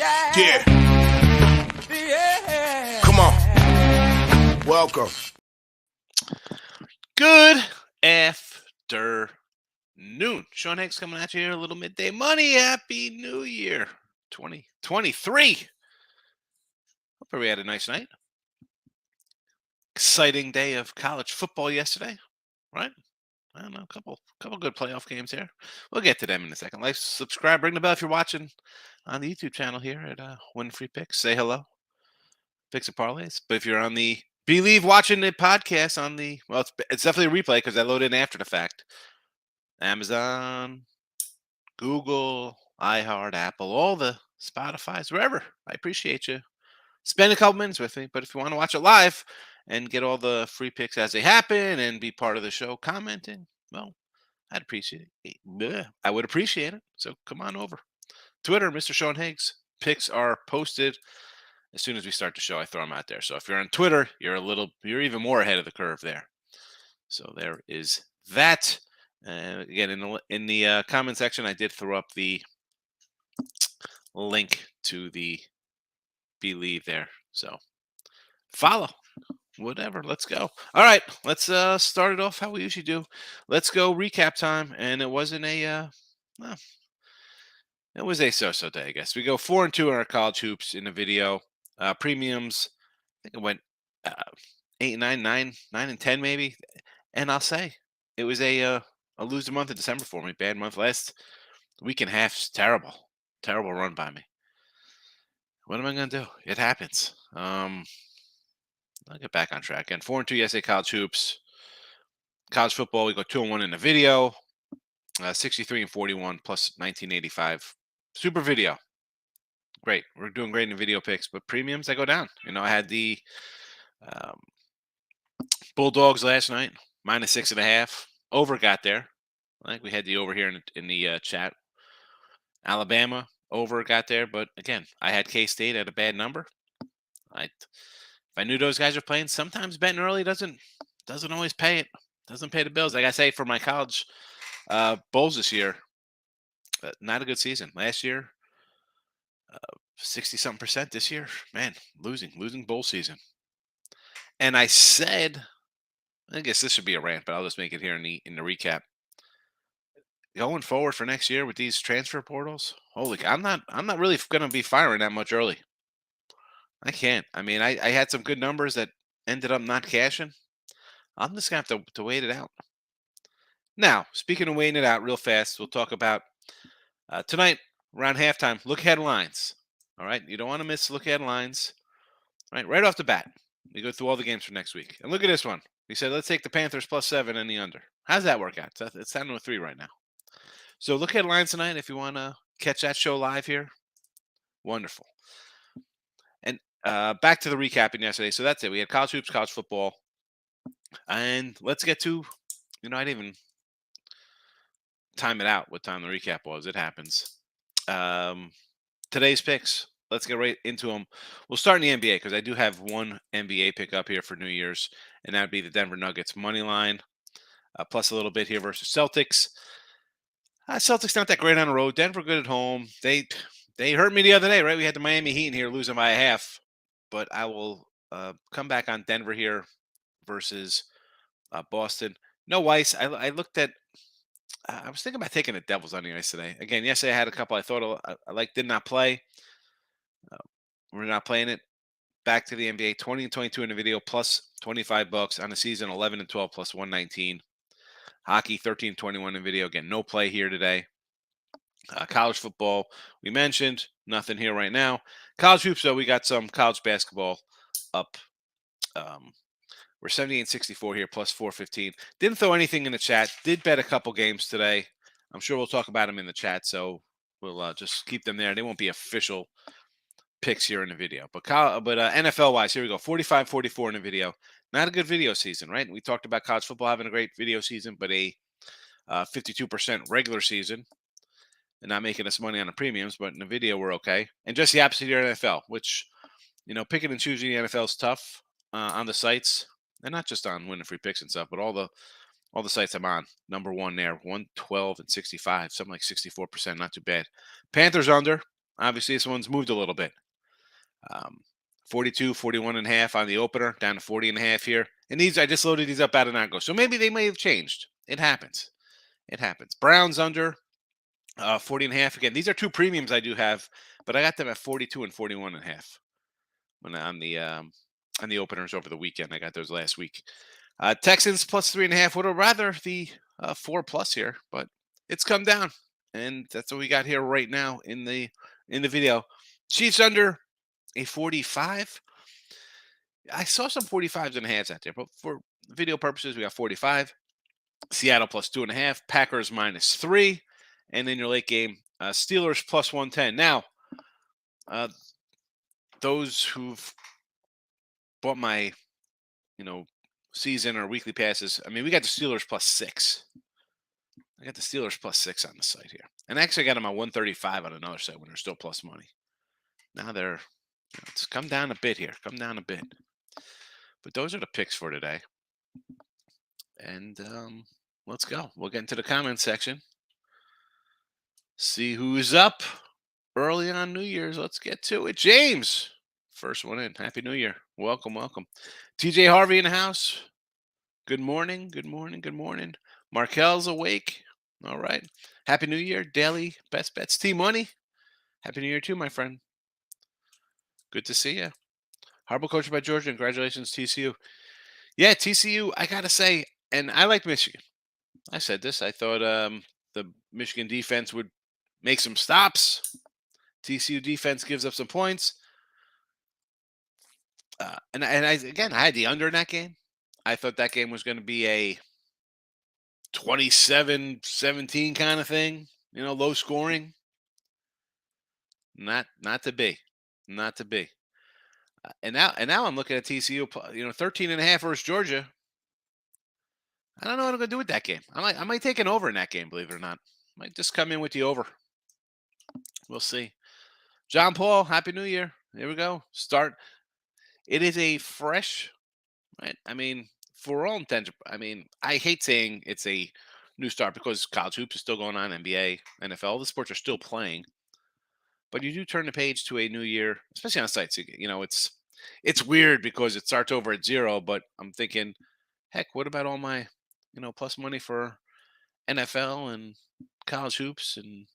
Yeah. Come on. Welcome. Good afternoon. Sean Higgs coming at you here, a little midday money. Happy New Year 2023. Hope everybody had a nice night. Exciting day of college football yesterday, right? I don't know, a couple good playoff games here. We'll get to them in a second. Like, subscribe, ring the bell if you're watching on the YouTube channel here at Win Free Picks. Say hello. Picks and parlays. But if you're on the Believe watching the podcast on the, well, it's definitely a replay because I load in after the fact. Amazon, Google, iHeart, Apple, all the Spotify's, wherever. I appreciate you. Spend a couple minutes with me. But if you want to watch it live and get all the free picks as they happen and be part of the show commenting, well, I'd appreciate it. I would appreciate it. So come on over. Twitter, Mr. Sean Higgs. Picks are posted as soon as we start the show. I throw them out there. So if you're on Twitter, you're even more ahead of the curve there. So there is that. Again, in the comment section, I did throw up the link to the Believe there. So follow. Whatever. Let's go. All right. Let's start it off how we usually do. Let's go recap time. And it wasn't a it was a so-so day, I guess. We go 4-2 in our college hoops in the video. Premiums, I think it went 8 and 9 and 10 maybe. And I'll say it was a loser month of December for me. Bad month. Last week and a half, terrible run by me. What am I going to do? It happens. I'll get back on track. Again, 4-2 yesterday, college hoops. College football, we go 2-1 in the video. 63 and 41 plus 1985. Super video. Great. We're doing great in the video picks, but premiums, I go down. I had the Bulldogs last night, -6.5. Over got there. I think we had the over here in the chat. Alabama over got there, but again, I had K-State at a bad number. If I knew those guys are playing, sometimes betting early doesn't always pay it. Doesn't pay the bills. Like I say, for my college bowls this year, not a good season. Last year, 60-something%. This year, man, losing bowl season. And I said, I guess this should be a rant, but I'll just make it here in the recap. Going forward for next year with these transfer portals, holy, I'm not really going to be firing that much early. I can't. I mean, I had some good numbers that ended up not cashing. I'm just going to have to wait it out. Now, speaking of waiting it out real fast, we'll talk about tonight around halftime, look ahead lines. All right. You don't want to miss look ahead lines. Right off the bat. We go through all the games for next week. And look at this one. We said, let's take the Panthers +7 and the under. How's that work out? It's down to a 3 right now. So look at lines tonight if you want to catch that show live here. Wonderful. And back to the recapping yesterday. So that's it. We had college hoops, college football. And let's get to, I didn't even time it out what time the recap was. It happens. Today's picks. Let's get right into them. We'll start in the NBA because I do have one NBA pick up here for New Year's, and that would be the Denver Nuggets money line, plus a little bit here versus Celtics. Celtics not that great on the road. Denver good at home. They hurt me the other day, right? We had the Miami Heat in here losing by a half, but I will come back on Denver here versus Boston. No Weiss. I looked at. I was thinking about taking the Devils on the ice today. Again, yesterday I had a couple I thought I did not play. We're not playing it. Back to the NBA, 20 and 22 in the video, plus $25 on the season, 11 and 12 plus 119. Hockey, 13 21 in video. Again, no play here today. College football, we mentioned. Nothing here right now. College hoops, though, we got some college basketball up. We're 78-64 here, plus 415. Didn't throw anything in the chat. Did bet a couple games today. I'm sure we'll talk about them in the chat, so we'll just keep them there. They won't be official picks here in the video. But NFL-wise, here we go. 45-44 in the video. Not a good video season, right? We talked about college football having a great video season, but a 52% regular season and not making us money on the premiums. But in the video, we're okay. And just the opposite here in NFL, which, picking and choosing the NFL is tough on the sites. And not just on winning free picks and stuff, but all the sites I'm on. Number one there, 112 and 65, something like 64%, not too bad. Panthers under. Obviously, this one's moved a little bit. Um, 42, 41 and a half on the opener, down to 40 and a half here. And these, I just loaded these up out of ago. So maybe they may have changed. It happens. It happens. Browns under 40 and a half. Again, these are two premiums I do have, but I got them at 42 and 41 and a half when on the openers over the weekend. I got those last week. Texans plus 3.5. Would have rather the 4+ here, but it's come down. And that's what we got here right now in the video. Chiefs under a 45. I saw some 45s and a halves out there, but for video purposes, we got 45. Seattle plus 2.5. Packers -3. And then your late game, Steelers plus 110. Now, those who've bought my, season or weekly passes, I mean, we got the Steelers plus 6. I got the Steelers plus 6 on the site here. And actually, I got them at 135 on another site when they're still plus money. Now it's come down a bit here. Come down a bit. But those are the picks for today. And let's go. We'll get into the comments section. See who's up early on New Year's. Let's get to it. James, first one in. Happy New Year. Welcome, welcome. TJ Harvey in the house. Good morning, good morning, good morning. Markel's awake. All right. Happy New Year. Daily Best Bets T-Money. Happy New Year too, my friend. Good to see you. Harbaugh coached by Georgia. Congratulations, TCU. Yeah, TCU, I got to say, and I like Michigan. I said this. I thought the Michigan defense would make some stops. TCU defense gives up some points. And I had the under in that game. I thought that game was going to be a 27-17 kind of thing, low scoring. Not to be. Not to be. And now I'm looking at TCU, 13.5 versus Georgia. I don't know what I'm going to do with that game. I might take an over in that game, believe it or not. Might just come in with the over. We'll see. John Paul, Happy New Year. Here we go. Start. It is a fresh, right? I mean, for all intents, I hate saying it's a new start because college hoops is still going on, NBA, NFL. The sports are still playing. But you do turn the page to a new year, especially on sites. It's weird because it starts over at 0, but I'm thinking, heck, what about all my, plus money for NFL and college hoops and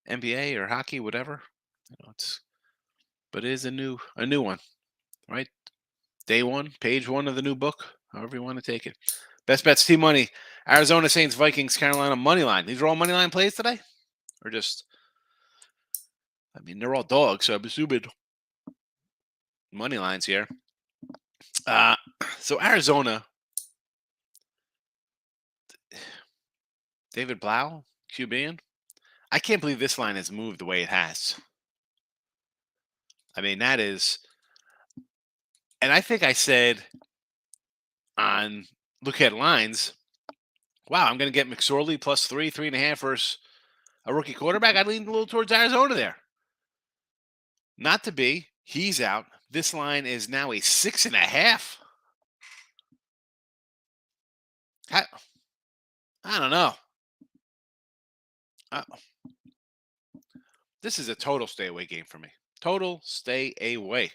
NBA or hockey, whatever. But it is a new one, right? Day 1, page 1 of the new book, however you want to take it. Best bets, T-Money. Arizona Saints, Vikings, Carolina money line. These are all money line plays today, or just? They're all dogs, so I'm assuming money lines here. So Arizona, David Blau, QB. I can't believe this line has moved the way it has. That is, and I think I said on Look at Lines, wow, I'm going to get McSorley plus 3.5 versus a rookie quarterback. I leaned a little towards Arizona there. Not to be. He's out. This line is now a 6.5. I don't know. This is a total stay away game for me. Total stay away.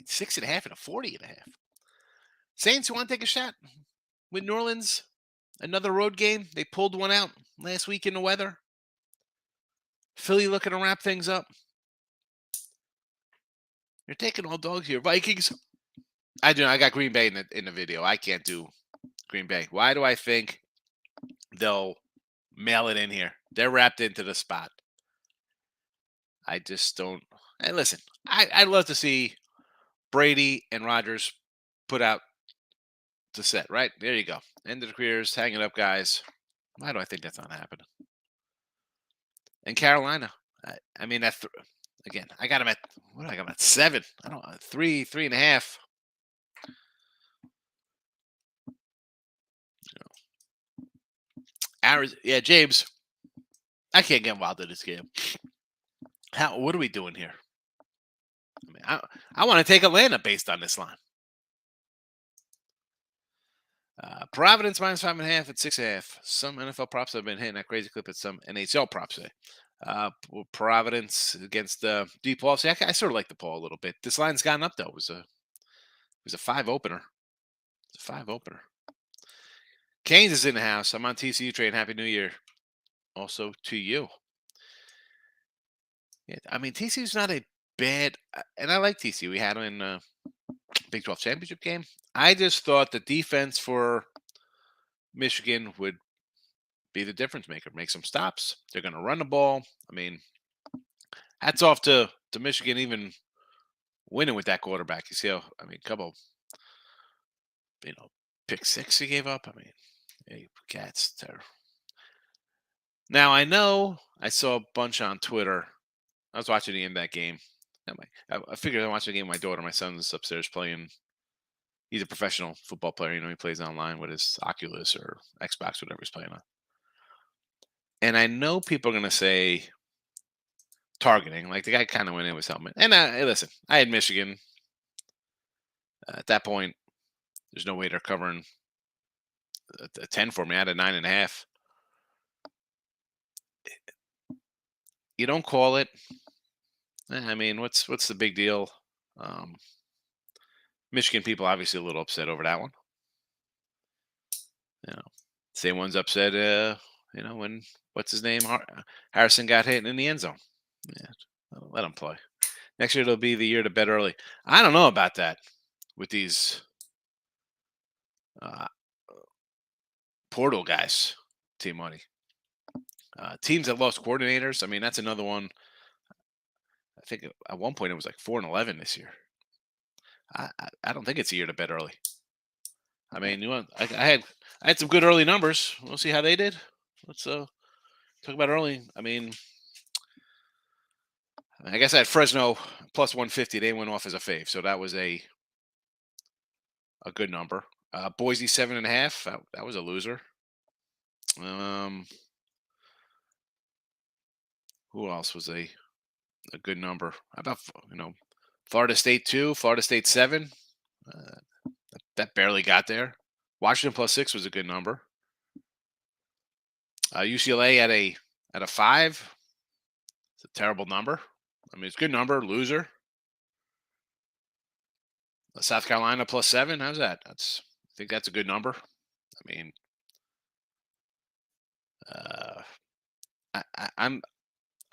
6.5 and a 40.5. Saints, you want to take a shot with New Orleans? Another road game. They pulled one out last week in the weather. Philly looking to wrap things up. You're taking all dogs here. Vikings. I got Green Bay in the video. I can't do Green Bay. Why do I think they'll mail it in here? They're wrapped into the spot. I just don't. Hey, listen, I'd love to see Brady and Rodgers put out the set, right? There you go. End of the careers, hang it up, guys. Why do I think that's not happening? And Carolina, again, I got them at, what do I got them at? 7. I don't know, 3.5. Yeah, James, I can't get involved in this game. What are we doing here? I want to take Atlanta based on this line. Providence minus 5.5 at 6.5. Some NFL props have been hitting that crazy clip at some NHL props today. Providence against Deep Paul. See, I sort of like the Paul a little bit. This line's gone up though. It was a 5 opener. It's a 5 opener. Canes is in the house. I'm on TCU train. Happy New Year. Also to you. Yeah, I mean TCU's not a bad, and I like TCU. We had them in Big 12 championship game. I just thought the defense for Michigan would be the difference maker. Make some stops. They're going to run the ball. I mean, hats off to Michigan even winning with that quarterback. You see how, I mean, a couple, pick six he gave up. I mean, hey, Cats, terrible. Now, I know I saw a bunch on Twitter. I was watching the end of that game. I figured I'm watching the game with my daughter. My son's upstairs playing. He's a professional football player. He plays online with his Oculus or Xbox, whatever he's playing on. And I know people are going to say targeting. Like the guy kind of went in with helmet. And hey, listen, I had Michigan. At that point, there's no way they're covering a 10 for me. I had a 9.5. You don't call it. I mean, what's the big deal? Michigan people obviously a little upset over that one. Same one's upset. When what's his name Harrison got hit in the end zone. Yeah, let him play. Next year it'll be the year to bet early. I don't know about that with these portal guys. Team money. Teams that lost coordinators. I mean, that's another one. I think at one point it was like 4-11 this year. I don't think it's a year to bet early. I mean, I had some good early numbers. We'll see how they did. Let's talk about early. I mean, I guess I had Fresno plus 150. They went off as a fave, so that was a good number. Boise 7.5. That was a loser. Who else was a good number? How about Florida State 2, Florida State 7. That barely got there. Washington plus 6 was a good number. UCLA at a 5. It's a terrible number. I mean, it's a good number. Loser. South Carolina plus 7. How's that? I think that's a good number. I mean,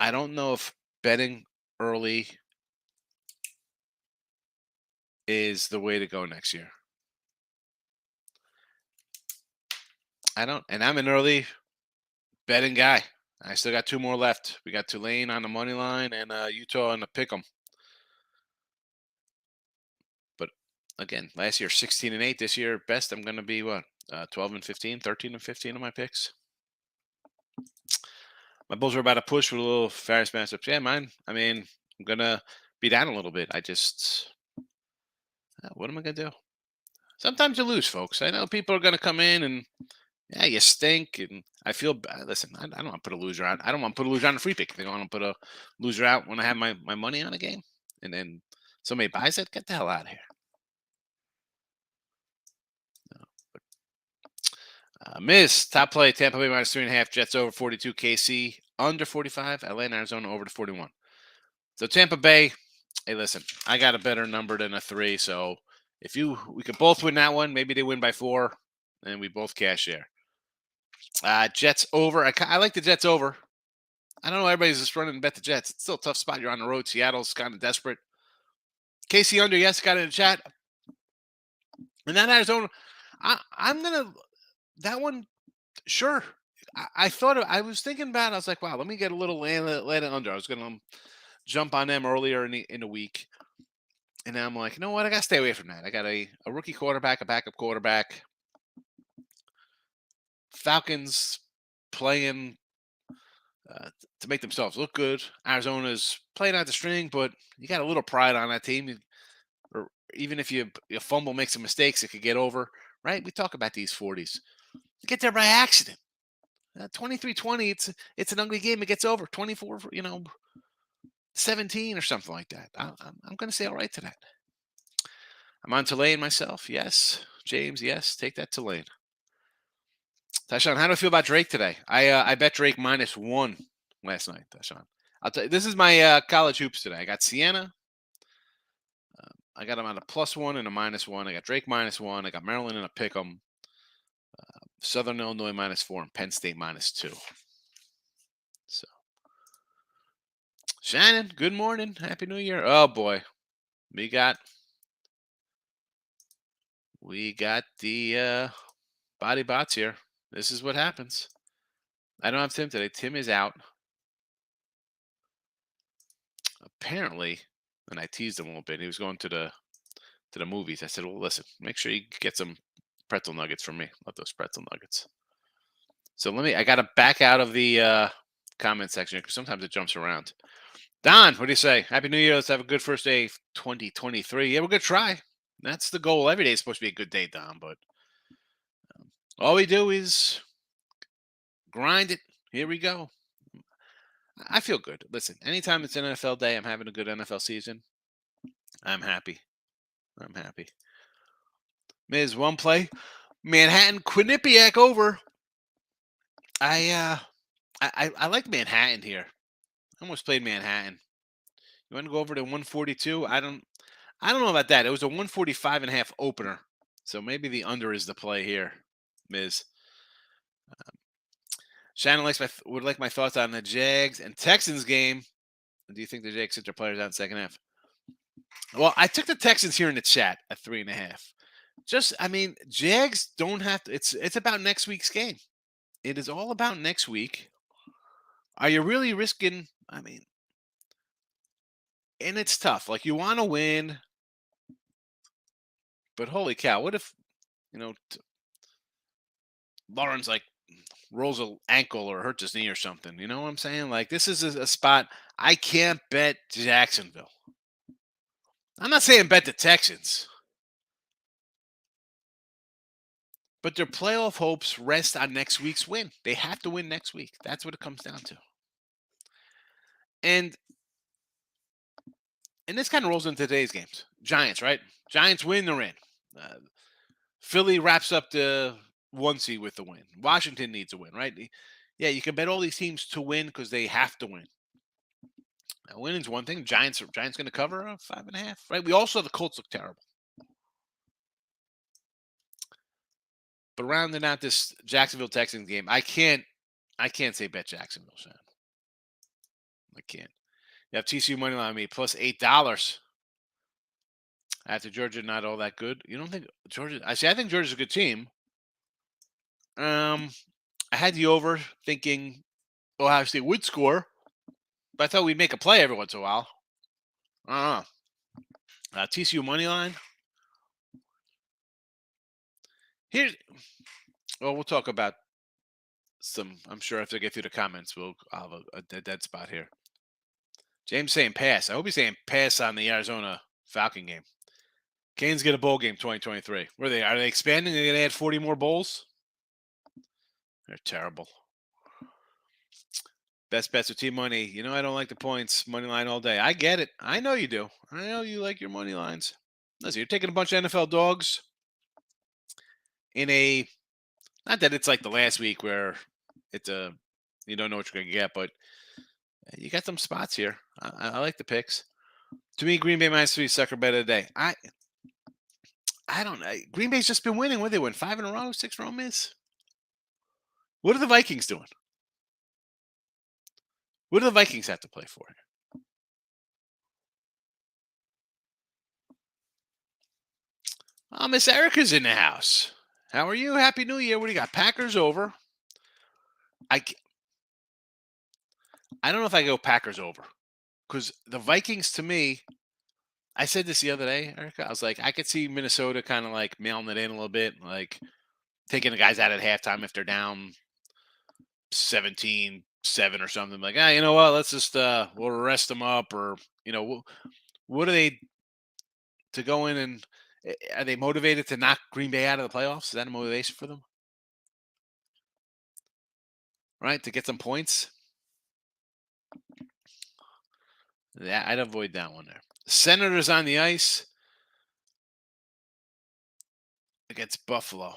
I don't know if betting early is the way to go next year. And I'm an early betting guy. I still got 2 more left. We got Tulane on the money line and Utah on the pick 'em. But again, last year 16-8. This year, best I'm going to be 12-15, 13-15 on my picks. My Bulls are about to push with a little Ferris matchups. Yeah, mine. I mean, I'm gonna be down a little bit. What am I gonna do? Sometimes you lose, folks. I know people are gonna come in and you stink, and I feel bad. Listen, I don't want to put a loser out. I don't want to put a loser on a free pick. They don't want to put a loser out when I have my money on a game, and then somebody buys it. Get the hell out of here. Miss top play Tampa Bay minus 3.5. Jets over 42. KC under 45. Atlanta, Arizona over to 41. So Tampa Bay. Hey, listen, I got a better number than a 3. So if we could both win that one, maybe they win by 4, and we both cash there. Jets over. I like the Jets over. I don't know. Everybody's just running to bet the Jets. It's still a tough spot. You're on the road. Seattle's kind of desperate. KC under. Yes, got in the chat. And that Arizona, I'm gonna that one. Sure. I thought I was thinking about it. I was like, wow, let me get a little Atlanta under. I was gonna jump on them earlier in the week, and now I'm like, you know what? I gotta stay away from that. I got a rookie quarterback, a backup quarterback. Falcons playing to make themselves look good. Arizona's playing out the string, but you got a little pride on that team. Or even if you fumble, make some mistakes, it could get over. Right? We talk about these 40s. You get there by accident. 23-20, it's an ugly game. It gets over. 24, 17 or something like that. I'm going to say all right to that. I'm on Tulane myself. Yes. James, yes. Take that Tulane. Tyshawn, how do I feel about Drake today? I bet Drake -1 last night, Tyshawn. I'll tell you, this is my college hoops today. I got Siena. I got him on a +1 and a -1. I got Drake -1. I got Maryland in a pick 'em. Southern Illinois -4 and Penn State -2. So, Shannon, good morning. Happy New Year. Oh boy, we got the body bots here. This is what happens. I don't have Tim today. Tim is out. Apparently, and I teased him a little bit. He was going to the movies. I said, "Well, listen, make sure you get some pretzel nuggets from me. Love those pretzel nuggets." So I got to back out of the comment section because sometimes it jumps around. Don, what do you say? Happy New Year. Let's have a good first day of 2023. Yeah, we're going to try. That's the goal. Every day is supposed to be a good day, Don, but all we do is grind it. Here we go. I feel good. Listen, anytime it's an NFL day, I'm having a good NFL season. I'm happy. I'm happy. Miz, one play. Manhattan, Quinnipiac over. I like Manhattan here. I almost played Manhattan. You want to go over to 142? I don't know about that. It was a 145.5 opener. So maybe the under is the play here, Miz. Shannon would like my thoughts on the Jags and Texans game. Do you think the Jags sit their players out in the second half? Well, I took the Texans here in the chat at 3.5. Jags don't have to. It's about next week's game. It is all about next week. Are you really risking? And it's tough. Like, you want to win, but holy cow, what if Lawrence rolls an ankle or hurts his knee or something? You know what I'm saying? Like, this is a spot I can't bet Jacksonville. I'm not saying bet the Texans, but their playoff hopes rest on next week's win. They have to win next week. That's what it comes down to. And this kind of rolls into today's games. Giants, right? Giants win, they're in. Philly wraps up the 1 seed with the win. Washington needs a win, right? Yeah, you can bet all these teams to win because they have to win. Now, winning's one thing. Giants going to cover 5.5, right? We also the Colts look terrible. But rounding out this Jacksonville Texans game, I can't say bet Jacksonville, Sean. I can't. You have TCU money line on me plus $8. After Georgia, not all that good. You don't think Georgia? I think Georgia's a good team. I had the over, thinking Ohio State would score, but I thought we'd make a play every once in a while. TCU money line. We'll talk about some. I'm sure after I get through the comments, I'll have a dead spot here. James saying pass. I hope he's saying pass on the Arizona Falcon game. Canes get a bowl game 2023. Are they expanding? Are they going to add 40 more bowls? They're terrible. Best bets with team money. I don't like the points. Money line all day. I get it. I know you do. I know you like your money lines. Listen, you're taking a bunch of NFL dogs in a, not that it's like the last week where it's you don't know what you're going to get, but you got some spots here. I like the picks. To me, Green Bay -3 sucker bet of the day. I don't know. Green Bay's just been winning. What they win? 5 in a row, 6 in a row, miss. What are the Vikings doing? What do the Vikings have to play for? Miss Erica's in the house. How are you? Happy New Year. What do you got? Packers over. I don't know if I go Packers over because the Vikings, to me, I said this the other day, Erica. I was like, I could see Minnesota kind of like mailing it in a little bit, like taking the guys out at halftime if they're down 17-7 or something. Like, you know what? Let's just we'll rest them up, or what are they to go in and are they motivated to knock Green Bay out of the playoffs? Is that a motivation for them? Right, to get some points? Yeah, I'd avoid that one there. Senators on the ice against Buffalo.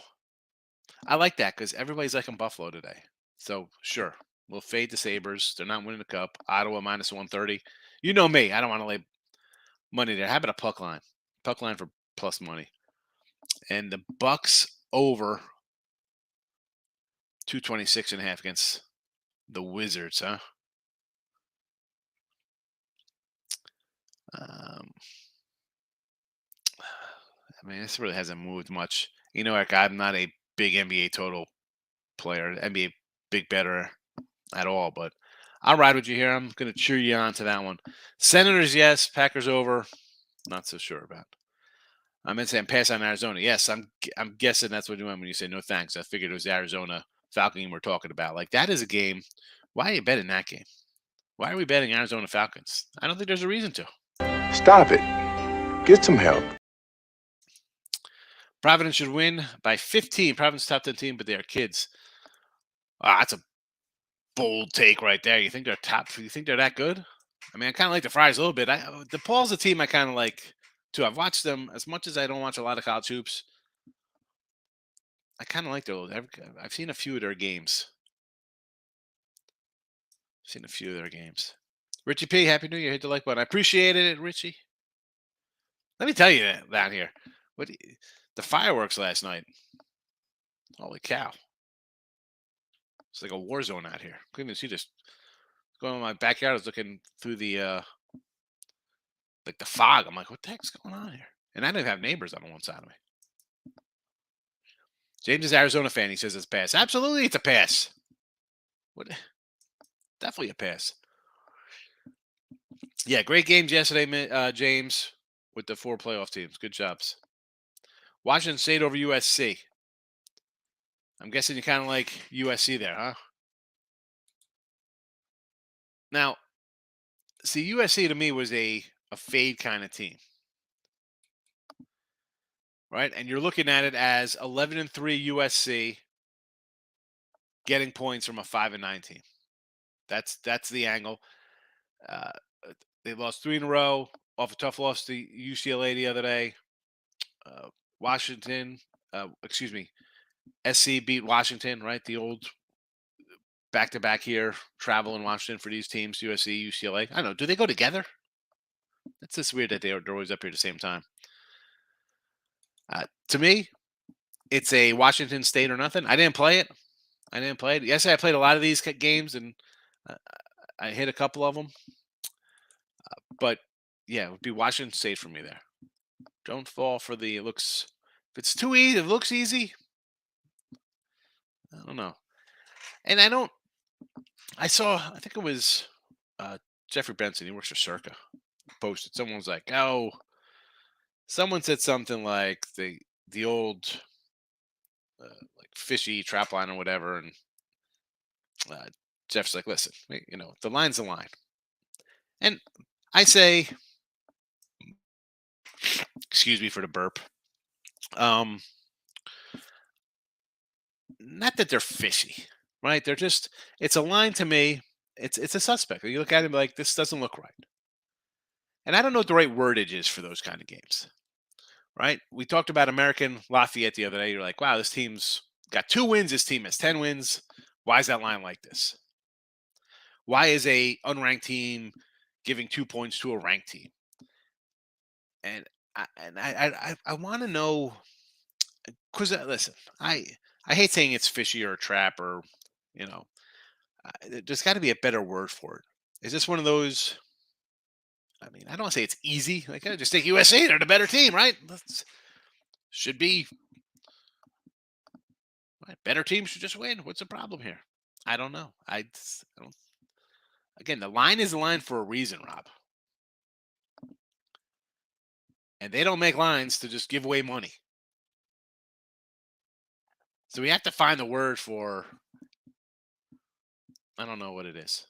I like that because everybody's liking Buffalo today. So sure, we'll fade the Sabres. They're not winning the cup. Ottawa minus 130. You know me. I don't want to lay money there. How about a puck line? Puck line for plus money. And the Bucks over 226.5 against the Wizards, huh? Um, I mean, this really hasn't moved much. You know, Eric, I'm not a big NBA total player, NBA big better at all, but I'll ride with you here. I'm going to cheer you on to that one. Senators, yes. Packers over. Not so sure about. I'm going to say I'm pass on Arizona. Yes, I'm guessing that's what you meant when you say no thanks. I figured it was the Arizona Falcon game we're talking about. Like, that is a game. Why are you betting that game? Why are we betting Arizona Falcons? I don't think there's a reason to. Stop it. Get some help. Providence should win by 15. Providence top 10 team, but they are kids. That's a bold take right there. You think they're top? You think they're that good? I mean, I kind of like the Friars a little bit. DePaul's a team I kind of like too. I've watched them as much as I don't watch a lot of college hoops. I kind of like their. I've seen a few of their games. Richie P, Happy New Year. Hit the like button. I appreciated it, Richie. Let me tell you that here. The fireworks last night. Holy cow. It's like a war zone out here. Couldn't even see this. Going in my backyard, I was looking through the like the fog. I'm like, what the heck's going on here? And I didn't have neighbors on one side of me. James is Arizona fan. He says it's a pass. Absolutely, it's a pass. What? Definitely a pass. Yeah, great games yesterday, James, with the 4 playoff teams. Good jobs. Washington State over USC. I'm guessing you kind of like USC there, huh? Now, see, USC to me was a fade kind of team, right? And you're looking at it as 11-3 USC getting points from a 5-9 team. That's the angle. Uh, they lost 3 in a row off a tough loss to UCLA the other day. Washington, SC beat Washington, right? The old back-to-back here, travel in Washington for these teams, USC, UCLA. I don't know. Do they go together? It's just weird that they're always up here at the same time. To me, it's a Washington State or nothing. I didn't play it. Yesterday, I played a lot of these games, and I hit a couple of them. But, yeah, it would be Washington State for me there. Don't fall for the looks. If it's too easy, it looks easy. I don't know. And I think it was Jeffrey Benson. He works for Circa. Posted. Someone was like, oh, someone said something like the old like fishy trap line or whatever. And Jeff's like, listen, the line's the line. And I say, excuse me for the burp. Not that they're fishy, right? They're just, it's a line to me. It's a suspect. You look at him like, this doesn't look right. And I don't know what the right wordage is for those kind of games, right? We talked about American Lafayette the other day. You're like, wow, this team's got 2 wins. This team has 10 wins. Why is that line like this? Why is a unranked team giving 2 points to a ranked team? And I want to know, because listen, I hate saying it's fishy or a trap or, there's got to be a better word for it. Is this one of those? I mean, I don't want to say it's easy. Like, just take USA; they're the better team, right? Should be. Right, better team should just win. What's the problem here? I don't know. I don't. Again, the line is a line for a reason, Rob. And they don't make lines to just give away money. So we have to find the word for. I don't know what it is.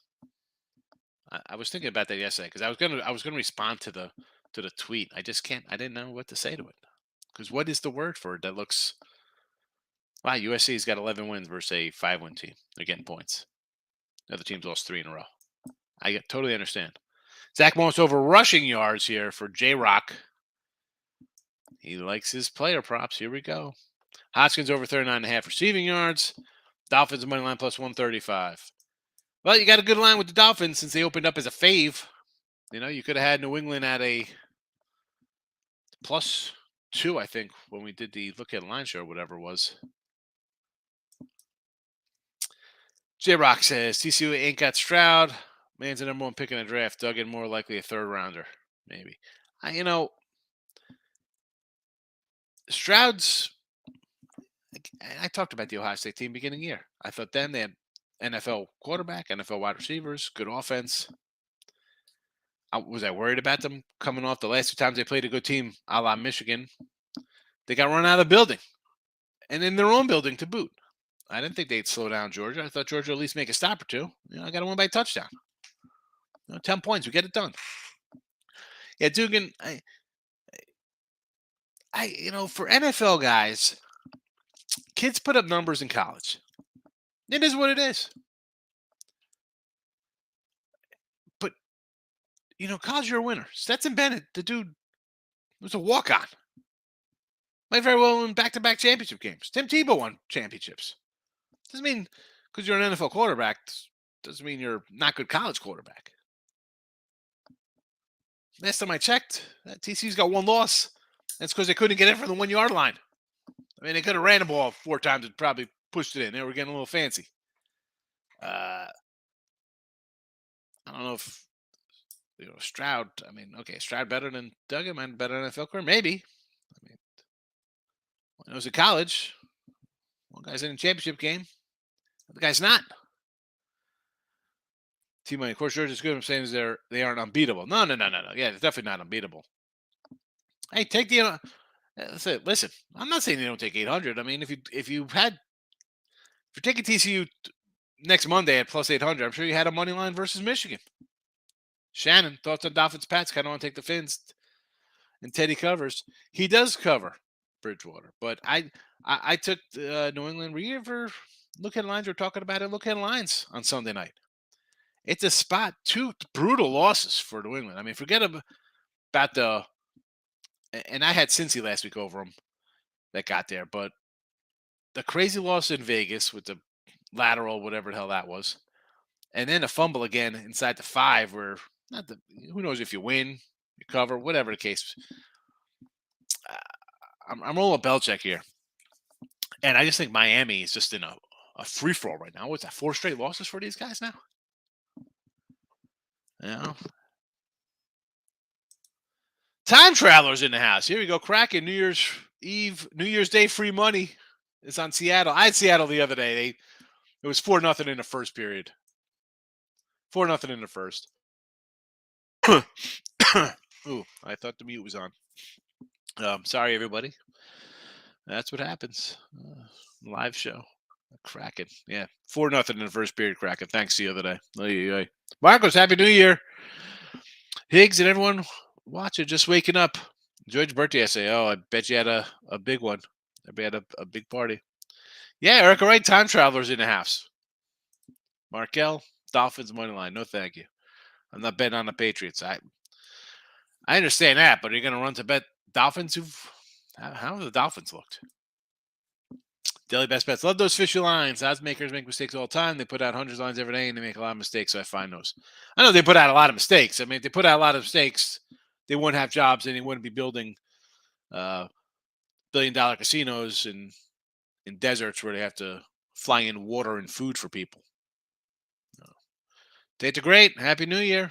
I was thinking about that yesterday because I was gonna respond to the tweet. I just can't. I didn't know what to say to it. Because what is the word for it that looks? Wow, USC's got 11 wins versus a 5-win team. They're getting points. The other teams lost 3 in a row. I totally understand. Zach Moss over rushing yards here for J Rock. He likes his player props. Here we go. Hoskins over 39.5 receiving yards. Dolphins money line plus 135. Well, you got a good line with the Dolphins since they opened up as a fave. You could have had New England at a +2, I think, when we did the look at line show or whatever it was. J Rock says TCU ain't got Stroud. Man's the number one pick in the draft. Duggan more likely a third rounder, maybe. Stroud's. I talked about the Ohio State team beginning of the year. I thought then they had NFL quarterback, NFL wide receivers, good offense. Was I worried about them coming off the last two times they played a good team, a la Michigan? They got run out of the building, and in their own building to boot. I didn't think they'd slow down Georgia. I thought Georgia would at least make a stop or two. I got to win by a touchdown. 10 points, we get it done. Yeah, Dugan, for NFL guys, kids put up numbers in college. It is what it is. But, college, you're a winner. Stetson Bennett, the dude, was a walk-on. Might very well win back-to-back championship games. Tim Tebow won championships. Doesn't mean because you're an NFL quarterback, doesn't mean you're not good college quarterback. Last time I checked, TCU's got one loss. That's because they couldn't get it from the 1-yard line. I mean, they could have ran the ball 4 times and probably pushed it in. They were getting a little fancy. I don't know if Stroud. I mean, okay, Stroud better than Duggan, better than NFL career, maybe. I mean, when I was in college, one guy's in a championship game, the guy's not. T-Money, of course, Georgia's good. I'm saying is they aren't unbeatable. No. Yeah, they're definitely not unbeatable. Hey, take the. Listen, I'm not saying they don't take 800. I mean, if you're taking TCU next Monday at plus 800, I'm sure you had a money line versus Michigan. Shannon, thoughts on Dolphins Pats? Kind of want to take the Fins. And Teddy covers. He does cover Bridgewater, but I took New England. Were you ever look at lines? We're talking about it. Look at lines on Sunday night. It's a spot. 2 brutal losses for New England. I mean, forget about the. And I had Cincy last week over them that got there, but the crazy loss in Vegas with the lateral, whatever the hell that was, and then a fumble again inside the 5 where who knows if you win, you cover, whatever the case. I'm rolling Belichick here. And I just think Miami is just in a free-for-all right now. What's that, 4 straight losses for these guys now? Time Travelers in the house. Here we go. Cracking New Year's Eve, New Year's Day free money. It's on Seattle. I had Seattle the other day. It was 4-0 in the first period. 4-0 in the first. Ooh, I thought the mute was on. Sorry, everybody. That's what happens. Live show. Kraken. Yeah. 4-0 in the first period, Kraken. Thanks the other day. Marcos, Happy New Year. Higgs and everyone watching, just waking up. Enjoyed your birthday yesterday. Oh, I bet you had a big one. I bet you had a big party. Yeah, Erica Wright, Time Travelers in the house. Markel, Dolphins money line. No, thank you. I'm not betting on the Patriots. I understand that, but are you going to run to bet Dolphins? How have the Dolphins looked? Daily best bets. Love those fishy lines. Odds makers make mistakes all the time. They put out hundreds of lines every day, and they make a lot of mistakes, so I find those. I know they put out a lot of mistakes. I mean, if they put out a lot of mistakes, they wouldn't have jobs, and they wouldn't be building billion-dollar casinos in deserts where they have to fly in water and food for people. Data great. Happy New Year.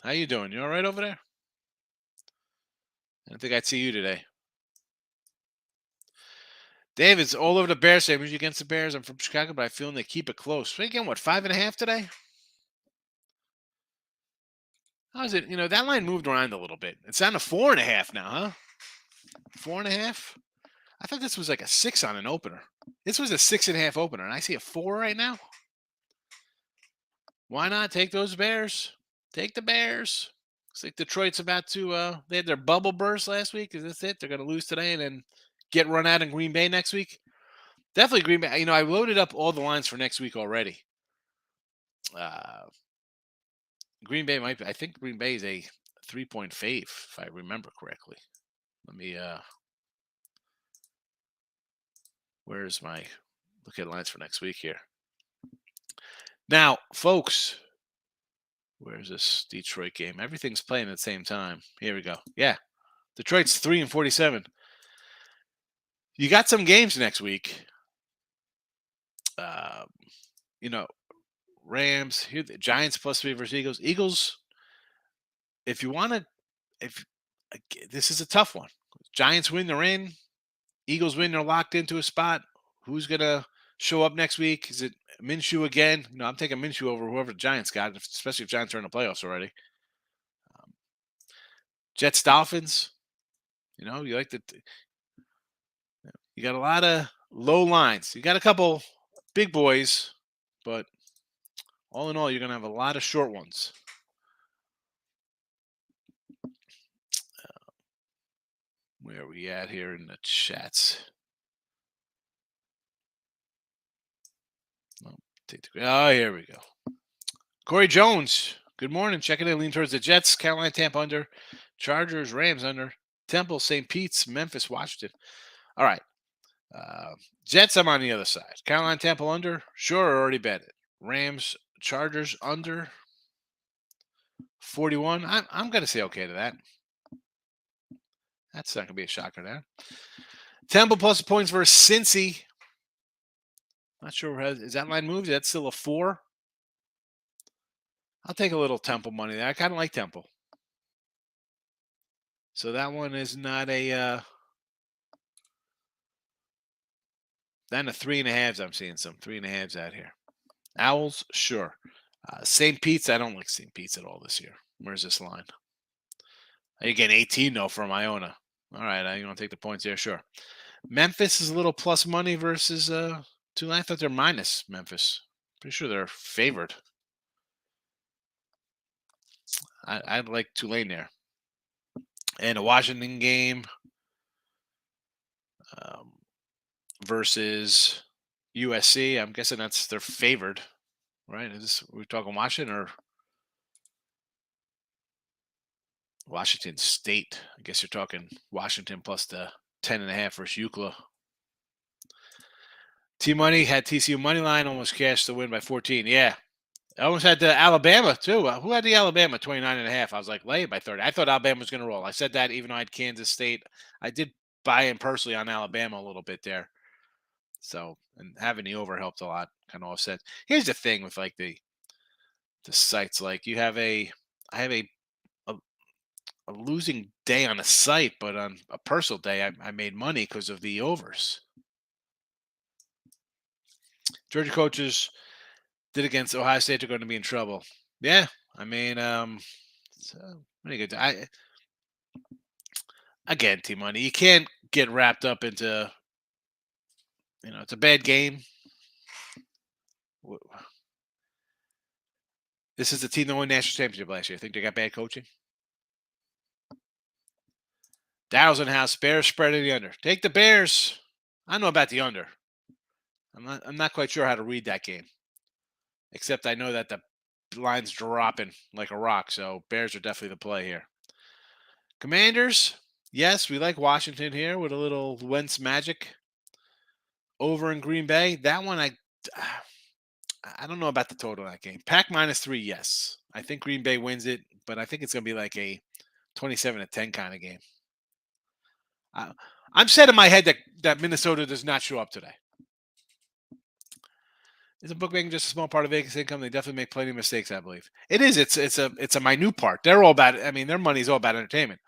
How you doing? You all right over there? I don't think I'd see you today. David's all over the Bears. I'm usually against the Bears. I'm from Chicago, but I feel they keep it close. So again, what, 5.5 today? How is it? That line moved around a little bit. It's down to 4.5 now, huh? 4.5? I thought this was like a 6 on an opener. This was a 6.5 opener, and I see a 4 right now. Why not take those Bears? Take the Bears. Looks like Detroit's about to. They had their bubble burst last week. Is this it? They're going to lose today and then get run out in Green Bay next week. Definitely Green Bay. I loaded up all the lines for next week already. Green Bay might be. I think Green Bay is a 3-point fave, if I remember correctly. Let me. Where's my look at lines for next week here? Now, folks, where's this Detroit game? Everything's playing at the same time. Here we go. Yeah, Detroit's 3-47. You got some games next week. Uh, you know, Rams here, the Giants +3 versus Eagles. Eagles, if you want to, if this is a tough one. Giants win, they're in. Eagles win, they're locked into a spot. Who's gonna show up next week? Is it Minshew again? No, I'm taking Minshew over whoever the Giants got, especially if Giants are in the playoffs already. Um, Jets Dolphins. You like the you got a lot of low lines. You got a couple big boys, but all in all, you're gonna have a lot of short ones. Where are we at here in the chats? Oh, here we go. Corey Jones. Good morning. Checking in. Lean towards the Jets. Carolina, Tampa under. Chargers, Rams under. Temple, St. Pete's, Memphis, Washington. All right. Jets, I'm on the other side. Carolina, Tampa under. Sure, already bet it. Rams, Chargers under. 41. I'm going to say okay to that. That's not going to be a shocker there. Temple plus points versus Cincy. Not sure. Is that line moved? That's still a 4. I'll take a little Temple money there. I kind of like Temple. So that one is not a. Then the 3.5s. I'm seeing some 3.5s out here. Owls, sure. St. Pete's. I don't like St. Pete's at all this year. Where's this line? You get 18 though from Iona. All right, you want to take the points there? Sure. Memphis is a little plus money versus Tulane. I thought they're minus Memphis. Pretty sure they're favored. I'd like Tulane there. And a Washington game versus USC. I'm guessing that's they're favored, right? Are we talking Washington or Washington State? I guess you're talking Washington plus the 10.5 versus UCLA. T-Money had TCU money line, almost cashed the win by 14. Yeah. I almost had the Alabama, too. Who had the Alabama 29.5? I was like, lay it by 30. I thought Alabama was going to roll. I said that even though I had Kansas State. I did buy in personally on Alabama a little bit there. So, and having the over helped a lot, kind of offset. Here's the thing with like the sites. Like I have a losing day on a site, but on a personal day, I made money because of the overs. Georgia coaches did against Ohio State are going to be in trouble. Yeah, I mean, pretty good. Again, T-Money, you can't get wrapped up into, it's a bad game. This is the team that won national championship last year. I think they got bad coaching. Dow's in house. Bears spreading the under. Take the Bears. I know about the under. I'm not quite sure how to read that game. Except I know that the line's dropping like a rock. So Bears are definitely the play here. Commanders. Yes, we like Washington here with a little Wentz magic. Over in Green Bay. That one I don't know about the total of that game. Pack -3, yes. I think Green Bay wins it, but I think it's going to be like a 27-10 kind of game. I'm set in my head that Minnesota does not show up today. Isn't bookmaking just a small part of Vegas income? They definitely make plenty of mistakes, I believe. It is. It's a minute part. They're all about. I mean, their money's all about entertainment.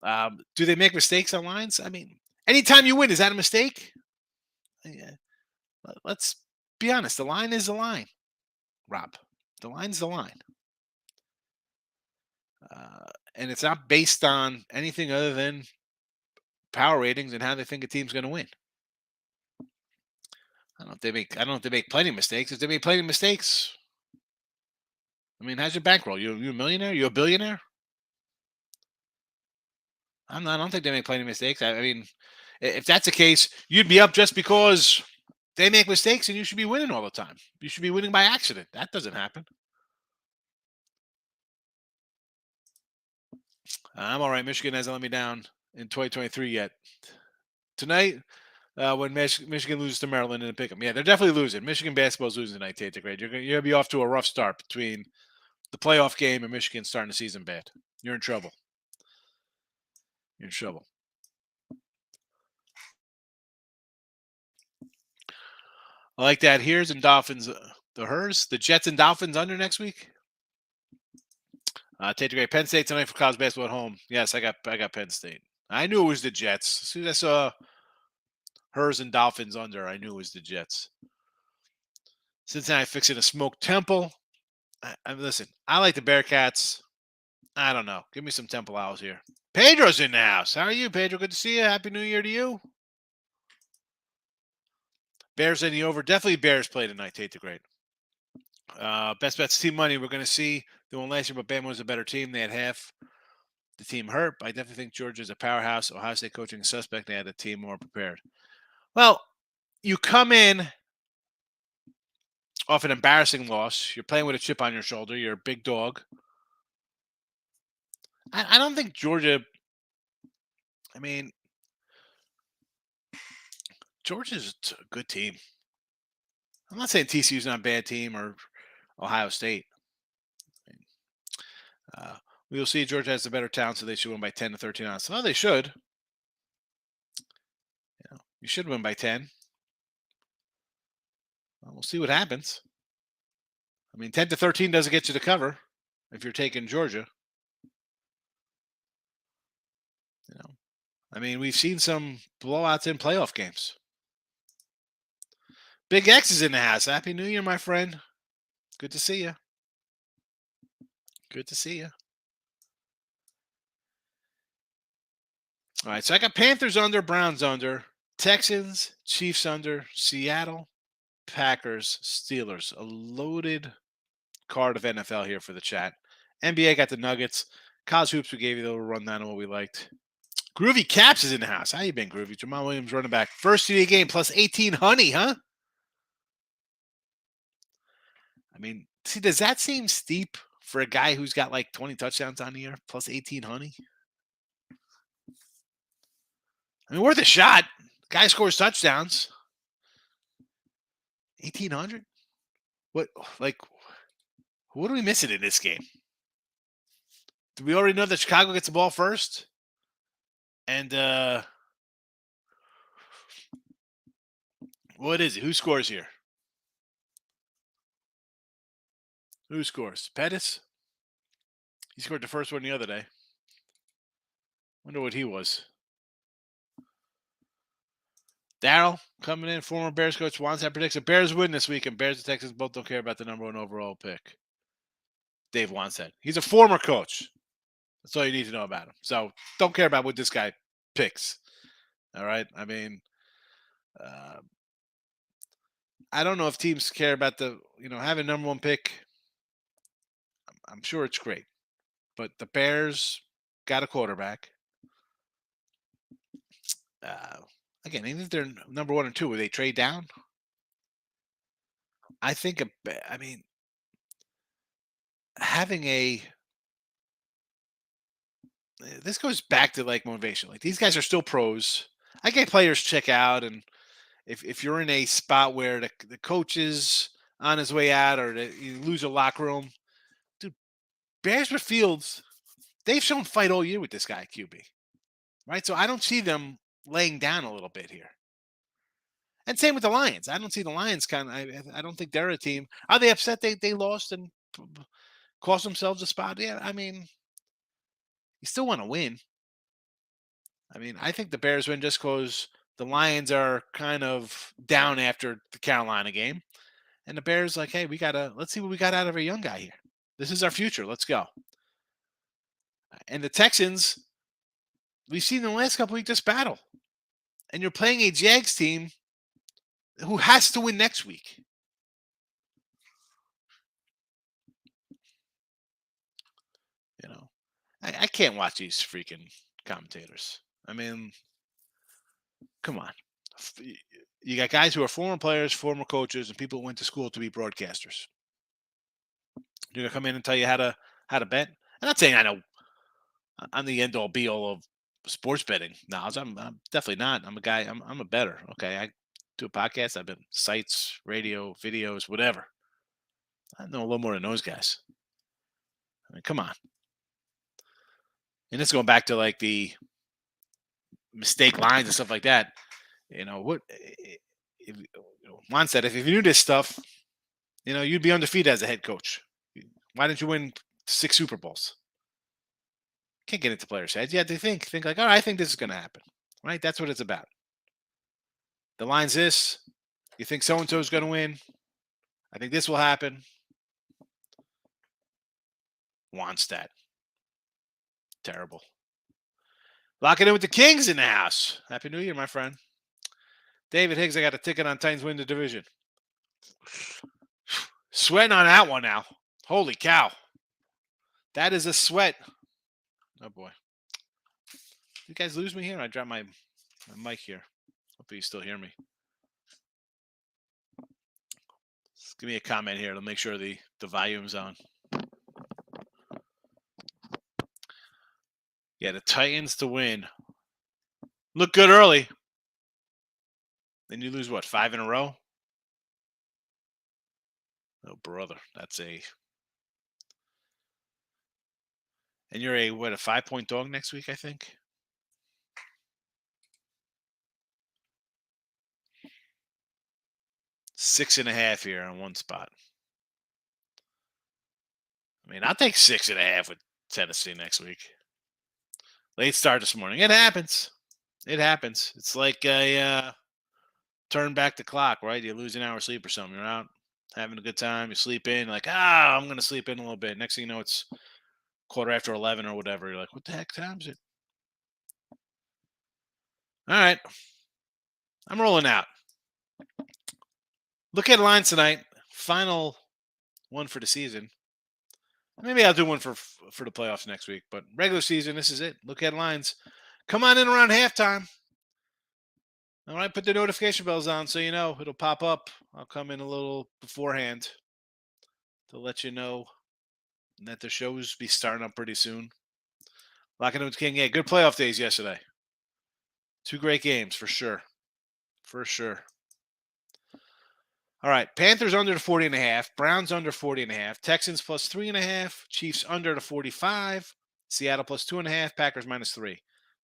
Do they make mistakes on lines? I mean, anytime you win, is that a mistake? Yeah. Let's be honest. The line is the line, Rob. The line's the line. And it's not based on anything other than power ratings and how they think a team's going to win. I don't know if they make plenty of mistakes. If they make plenty of mistakes, I mean, how's your bankroll? You a millionaire? You a billionaire? I don't think they make plenty of mistakes. I mean, if that's the case, you'd be up just because they make mistakes and you should be winning all the time. You should be winning by accident. That doesn't happen. I'm all right. Michigan hasn't let me down in 2023 yet. Tonight, when Michigan loses to Maryland in the pick'em. Yeah, they're definitely losing. Michigan basketball's losing tonight, Tate the Great. You're gonna be off to a rough start between the playoff game and Michigan starting the season bad. You're in trouble. You're in trouble. I like that. Here's and Dolphins. The Jets and Dolphins under next week. Tate the Great. Penn State tonight for college basketball at home. Yes, I got Penn State. I knew it was the Jets. As soon as I saw hers and Dolphins under, I knew it was the Jets. Cincinnati fixing a smoked Temple. Listen, I like the Bearcats. I don't know. Give me some Temple Owls here. Pedro's in the house. How are you, Pedro? Good to see you. Happy New Year to you. Bears in the over. Definitely Bears play tonight. Tate the Great. Best bets team money. We're going to see. They won last year, but Bama was a better team. They had half the team hurt. I definitely think Georgia's a powerhouse. Ohio State coaching suspect. They had a team more prepared. Well, you come in off an embarrassing loss. You're playing with a chip on your shoulder. You're a big dog. I don't think Georgia. I mean, Georgia's a good team. I'm not saying TCU's not a bad team or Ohio State. We'll see. Georgia has the better talent, so they should win by 10 to 13 on. So they should. You should win by 10. We'll see what happens. I mean, 10 to 13 doesn't get you to cover if you're taking Georgia. I mean, we've seen some blowouts in playoff games. Big X is in the house. Happy New Year, my friend. Good to see you. Good to see you. All right, so I got Panthers under, Browns under, Texans, Chiefs under, Seattle, Packers, Steelers. A loaded card of NFL here for the chat. NBA got the Nuggets. College hoops, we gave you a little rundown of what we liked. Groovy Caps is in the house. How you been, Groovy? Jamal Williams running back. First CD game plus 18 honey, huh? I mean, see, does that seem steep for a guy who's got like 20 touchdowns on the year plus 18 honey? I mean, worth a shot. Guy scores touchdowns. 1,800? What are we missing in this game? Do we already know that Chicago gets the ball first? And what is it? Who scores here? Who scores? Pettis? He scored the first one the other day. Wonder what he was. Darryl coming in, former Bears coach, wants that predicts the Bears win this week, and Bears and Texans both don't care about the number one overall pick. Dave wants that. He's a former coach. That's all you need to know about him. So don't care about what this guy picks. All right. I mean, I don't know if teams care about having number one pick. I'm sure it's great, but the Bears got a quarterback. Again, even if they're number one or two, will they trade down? I think. Having this goes back to like motivation. Like these guys are still pros. I get players check out, and if you're in a spot where the coach is on his way out or you lose a locker room, dude, Bears with Fields, they've shown fight all year with this guy QB, right? So I don't see them laying down a little bit here. And same with the Lions. I don't see the Lions I don't think they're a team. Are they upset they lost and cost themselves a spot? Yeah, I mean, you still want to win. I mean, I think the Bears win just because the Lions are kind of down after the Carolina game. And the Bears like, hey, let's see what we got out of our young guy here. This is our future. Let's go. And the Texans, we've seen in the last couple weeks just battle. And you're playing a Jags team who has to win next week. I can't watch these freaking commentators. I mean, come on. You got guys who are former players, former coaches, and people who went to school to be broadcasters. They're gonna come in and tell you how to bet. I'm not saying I know I'm the end all be all of sports betting knowledge. I'm definitely not. I'm a guy. I'm a bettor. Okay, I do a podcast. I've been sites, radio, videos, whatever. I know a little more than those guys. I mean, come on. And it's going back to like the mistake lines and stuff like that. What? If, Juan said, if you knew this stuff, you'd be undefeated as a head coach. Why didn't you win 6 Super Bowls? Can't get into players' heads. Yeah, they think like, all right, I think this is going to happen. Right? That's what it's about. The line's this. You think so and so is going to win? I think this will happen. Wants that. Terrible. Locking in with the Kings in the house. Happy New Year, my friend. David Higgs, I got a ticket on Titans win the division. Sweating on that one now. Holy cow. That is a sweat. Oh, boy. You guys lose me here? I dropped my mic here. Hopefully you still hear me. Just give me a comment here to make sure the volume's on. Yeah, the Titans to win. Look good early. Then you lose, what, 5 in a row? Oh, brother. That's a... And you're a 5-point dog next week, I think? Six and a half here on one spot. I mean, I'll take 6.5 with Tennessee next week. Late start this morning. It happens. It happens. It's like a turn back the clock, right? You lose an hour of sleep or something. You're out having a good time. You sleep in. Like, I'm going to sleep in a little bit. Next thing you know, it's 11:15 or whatever. You're like, what the heck time is it? All right. I'm rolling out. Look at lines tonight. Final one for the season. Maybe I'll do one for the playoffs next week. But regular season, this is it. Look at lines. Come on in around halftime. All right, put the notification bells on so you know it'll pop up. I'll come in a little beforehand to let you know that the shows be starting up pretty soon. Locking in with King. Yeah, good playoff days yesterday. 2 great games for sure. For sure. All right, Panthers under the 40.5, Browns under 40.5, Texans plus 3.5, Chiefs under the 45, Seattle plus 2.5, Packers -3,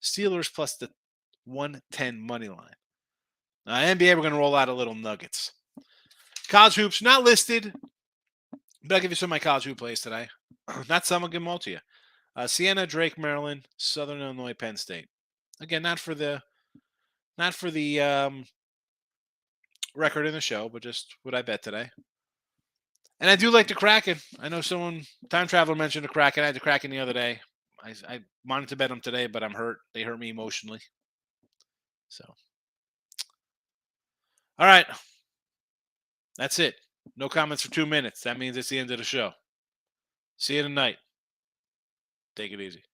Steelers plus the 110 money line. NBA, we're going to roll out a little nuggets. College hoops not listed, but I'll give you some of my college hoop plays today. Not some, I'll give them all to you. Siena, Drake, Maryland, Southern Illinois, Penn State. Again, not for the record in the show, but just what I bet today. And I do like the Kraken. I know someone, Time Traveler, mentioned the Kraken. I had the Kraken the other day. I wanted to bet them today, but I'm hurt. They hurt me emotionally. So, all right. That's it. No comments for 2 minutes. That means it's the end of the show. See you tonight. Take it easy.